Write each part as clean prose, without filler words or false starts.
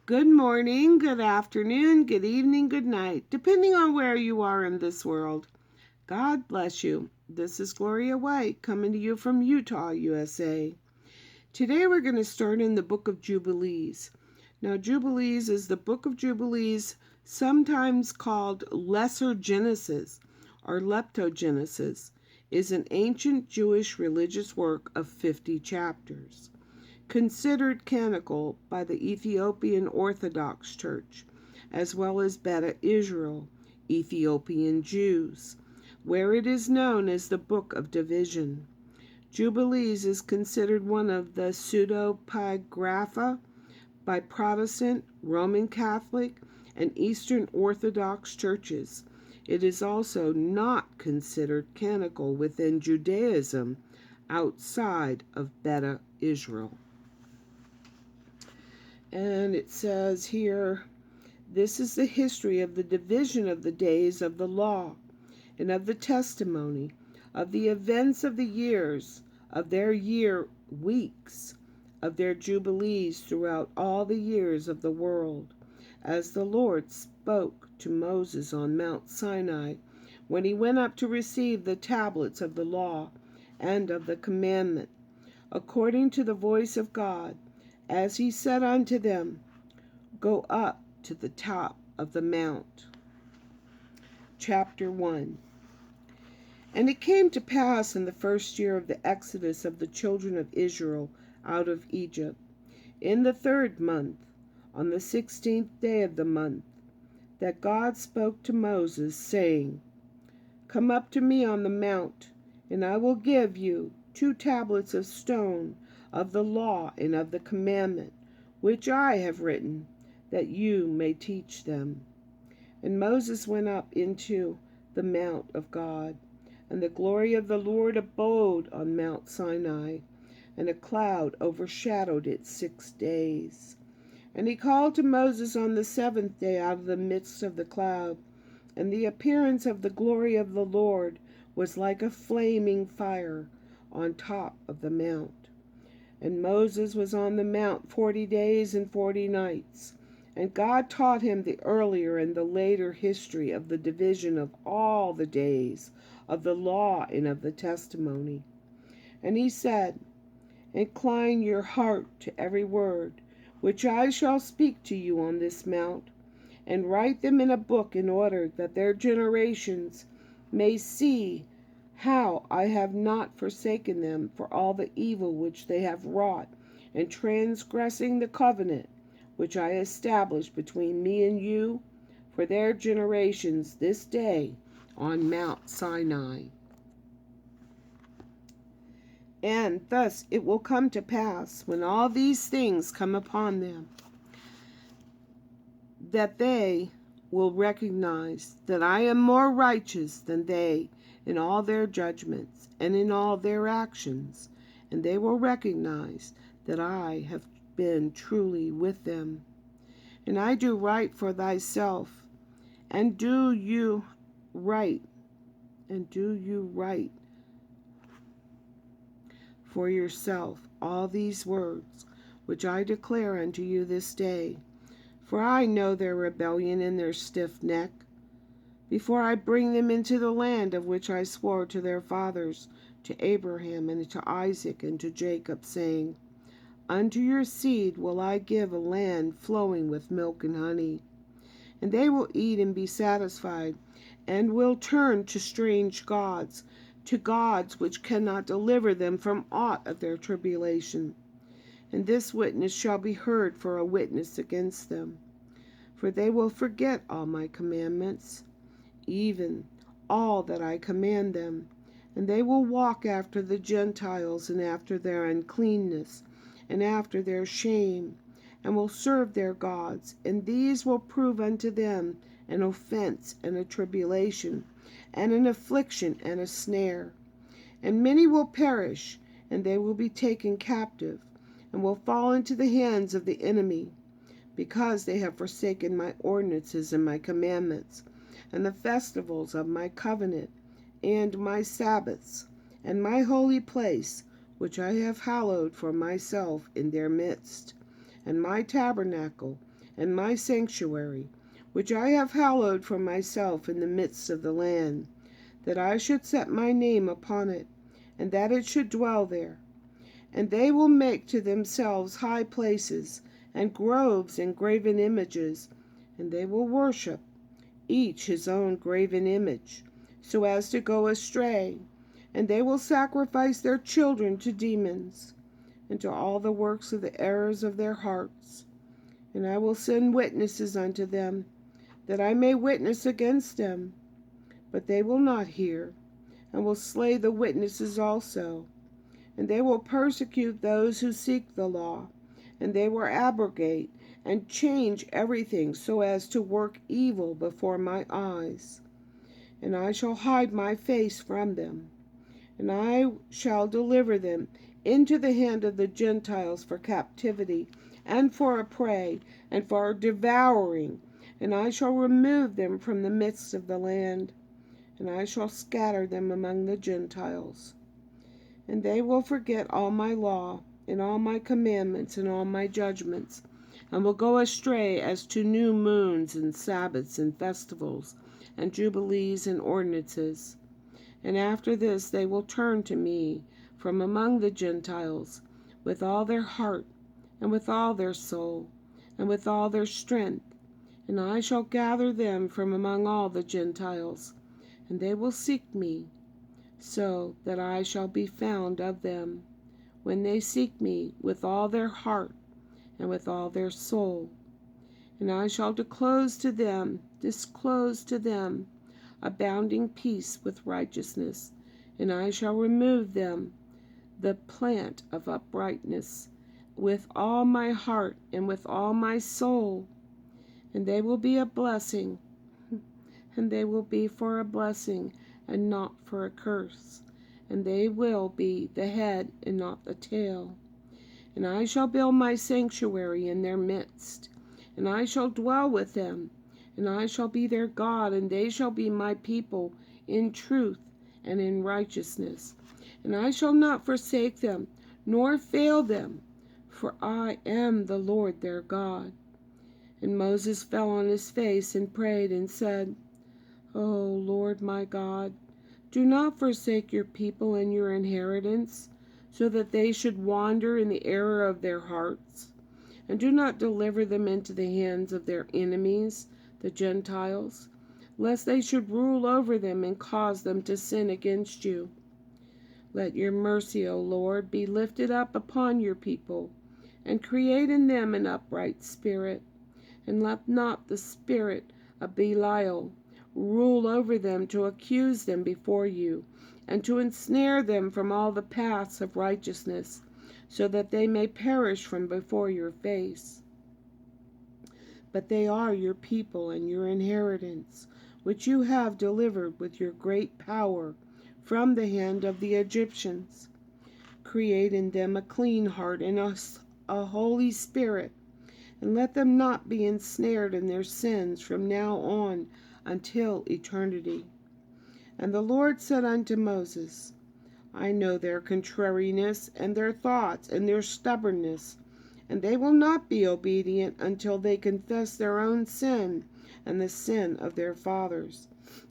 Good morning, good afternoon, good evening, good night, depending on where you are in this world. God bless you. This is Gloria White coming to you from Utah, USA. Today we're going to start in the book of Jubilees. Now, Jubilees is the book of Jubilees, sometimes called Lesser Genesis or Leptogenesis, is an ancient Jewish religious work of 50 chapters. Considered canonical by the Ethiopian Orthodox Church, as well as Beta Israel, Ethiopian Jews, where it is known as the Book of Division. Jubilees is considered one of the pseudepigrapha by Protestant, Roman Catholic, and Eastern Orthodox churches. It is also not considered canonical within Judaism outside of Beta Israel. And it says here, this is the history of the division of the days of the law and of the testimony, of the events of the years, of their year weeks, of their jubilees throughout all the years of the world, as the Lord spoke to Moses on Mount Sinai, when he went up to receive the tablets of the law and of the commandment, according to the voice of God, as he said unto them, Go up to the top of the mount. Chapter 1. And it came to pass in the first year of the exodus of the children of Israel out of Egypt, in the 3rd month, on the 16th day of the month, that God spoke to Moses, saying, Come up to me on the mount, and I will give you 2 tablets of stone of the law and of the commandment, which I have written, that you may teach them. And Moses went up into the mount of God, and the glory of the Lord abode on Mount Sinai, and a cloud overshadowed it 6 days. And he called to Moses on the 7th day out of the midst of the cloud, and the appearance of the glory of the Lord was like a flaming fire on top of the mount. And Moses was on the mount 40 days and 40 nights. And God taught him the earlier and the later history of the division of all the days of the law and of the testimony. And he said, Incline your heart to every word which I shall speak to you on this mount, and write them in a book, in order that their generations may see how I have not forsaken them for all the evil which they have wrought, and transgressing the covenant which I established between me and you for their generations this day on Mount Sinai. And thus it will come to pass, when all these things come upon them, that they will recognize that I am more righteous than they in all their judgments and in all their actions, and they will recognize that I have been truly with them. And I do right for thyself, and do you right for yourself all these words which I declare unto you this day. For I know their rebellion and their stiff neck, before I bring them into the land of which I swore to their fathers, to Abraham and to Isaac and to Jacob, saying, Unto your seed will I give a land flowing with milk and honey. And they will eat and be satisfied, and will turn to strange gods, to gods which cannot deliver them from aught of their tribulation. And this witness shall be heard for a witness against them. For they will forget all my commandments, even all that I command them, and they will walk after the Gentiles, and after their uncleanness, and after their shame, and will serve their gods, and these will prove unto them an offense and a tribulation, and an affliction and a snare. And many will perish, and they will be taken captive, and will fall into the hands of the enemy, because they have forsaken my ordinances and my commandments, and the festivals of my covenant, and my Sabbaths, and my holy place, which I have hallowed for myself in their midst, and my tabernacle, and my sanctuary, which I have hallowed for myself in the midst of the land, that I should set my name upon it, and that it should dwell there. And they will make to themselves high places, and groves and graven images, and they will worship, each his own graven image, so as to go astray. And they will sacrifice their children to demons, and to all the works of the errors of their hearts. And I will send witnesses unto them, that I may witness against them. But they will not hear, and will slay the witnesses also. And they will persecute those who seek the law, and they will abrogate and change everything so as to work evil before my eyes. And I shall hide my face from them, and I shall deliver them into the hand of the Gentiles for captivity, and for a prey, and for devouring. And I shall remove them from the midst of the land, and I shall scatter them among the Gentiles. And they will forget all my law, and all my commandments, and all my judgments, and will go astray as to new moons, and Sabbaths, and festivals, and jubilees, and ordinances. And after this they will turn to me from among the Gentiles with all their heart, and with all their soul, and with all their strength. And I shall gather them from among all the Gentiles, and they will seek me, so that I shall be found of them, when they seek me with all their heart and with all their soul. And I shall disclose to them abounding peace with righteousness, and I shall remove them the plant of uprightness with all my heart and with all my soul. And they will be a blessing, and they will be for a blessing, and not for a curse. And they will be the head and not the tail. And I shall build my sanctuary in their midst, and I shall dwell with them, and I shall be their God, and they shall be my people in truth and in righteousness. And I shall not forsake them, nor fail them, for I am the Lord their God. And Moses fell on his face and prayed and said, O Lord my God, do not forsake your people and your inheritance, so that they should wander in the error of their hearts. And do not deliver them into the hands of their enemies, the Gentiles, lest they should rule over them and cause them to sin against you. Let your mercy, O Lord, be lifted up upon your people, and create in them an upright spirit. And let not the spirit of Belial rule over them to accuse them before you, and to ensnare them from all the paths of righteousness, so that they may perish from before your face. But they are your people and your inheritance, which you have delivered with your great power from the hand of the Egyptians. Create in them a clean heart and a holy spirit, and let them not be ensnared in their sins from now on until eternity. And the Lord said unto Moses, I know their contrariness, and their thoughts, and their stubbornness, and they will not be obedient until they confess their own sin and the sin of their fathers.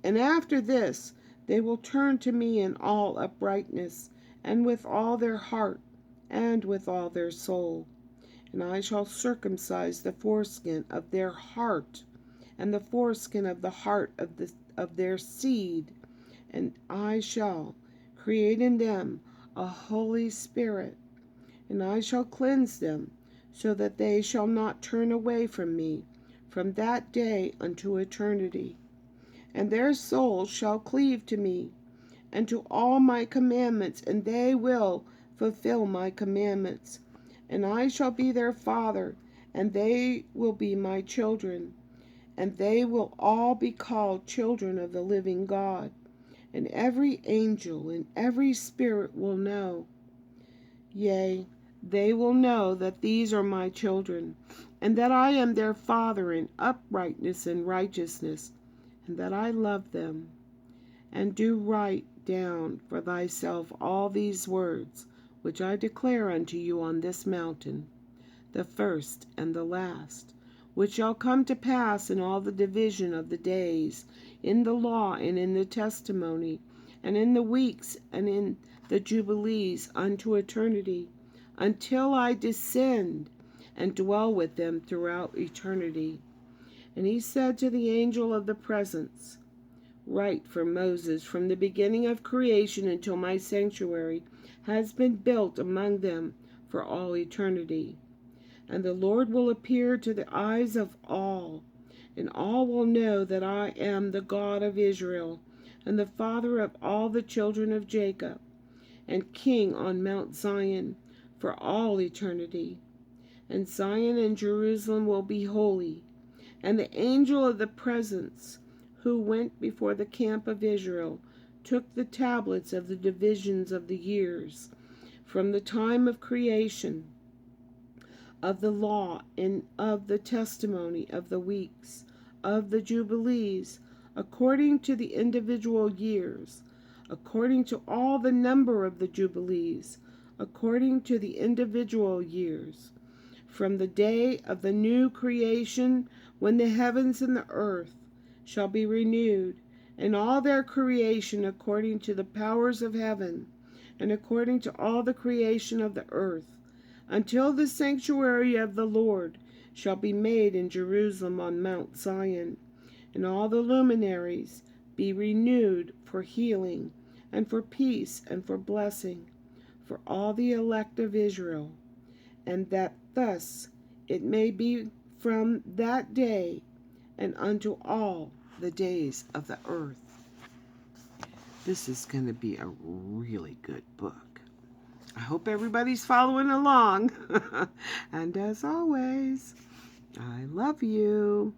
And after this they will turn to me in all uprightness, and with all their heart, and with all their soul. And I shall circumcise the foreskin of their heart, and the foreskin of the heart of their seed, and I shall create in them a holy spirit, and I shall cleanse them, so that they shall not turn away from me from that day unto eternity. And their soul shall cleave to me, and to all my commandments, and they will fulfill my commandments. And I shall be their father, and they will be my children. And they will all be called children of the living God. And every angel and every spirit will know. Yea, they will know that these are my children, and that I am their father in uprightness and righteousness, and that I love them. And do write down for thyself all these words, which I declare unto you on this mountain, the first and the last, which shall come to pass in all the division of the days, in the law and in the testimony, and in the weeks and in the Jubilees unto eternity, until I descend and dwell with them throughout eternity. And he said to the angel of the presence, Write for Moses from the beginning of creation until my sanctuary has been built among them for all eternity. And the Lord will appear to the eyes of all, and all will know that I am the God of Israel, and the Father of all the children of Jacob, and King on Mount Zion for all eternity. And Zion and Jerusalem will be holy, and the angel of the presence, who went before the camp of Israel, took the tablets of the divisions of the years, from the time of creation, of the law and of the testimony, of the weeks, of the Jubilees, according to the individual years, according to all the number of the Jubilees, according to the individual years, from the day of the new creation, when the heavens and the earth shall be renewed, and all their creation according to the powers of heaven, and according to all the creation of the earth, until the sanctuary of the Lord shall be made in Jerusalem on Mount Zion, and all the luminaries be renewed for healing, and for peace, and for blessing, for all the elect of Israel, and that thus it may be from that day and unto all the days of the earth. This is going to be a really good book. I hope everybody's following along. And as always, I love you.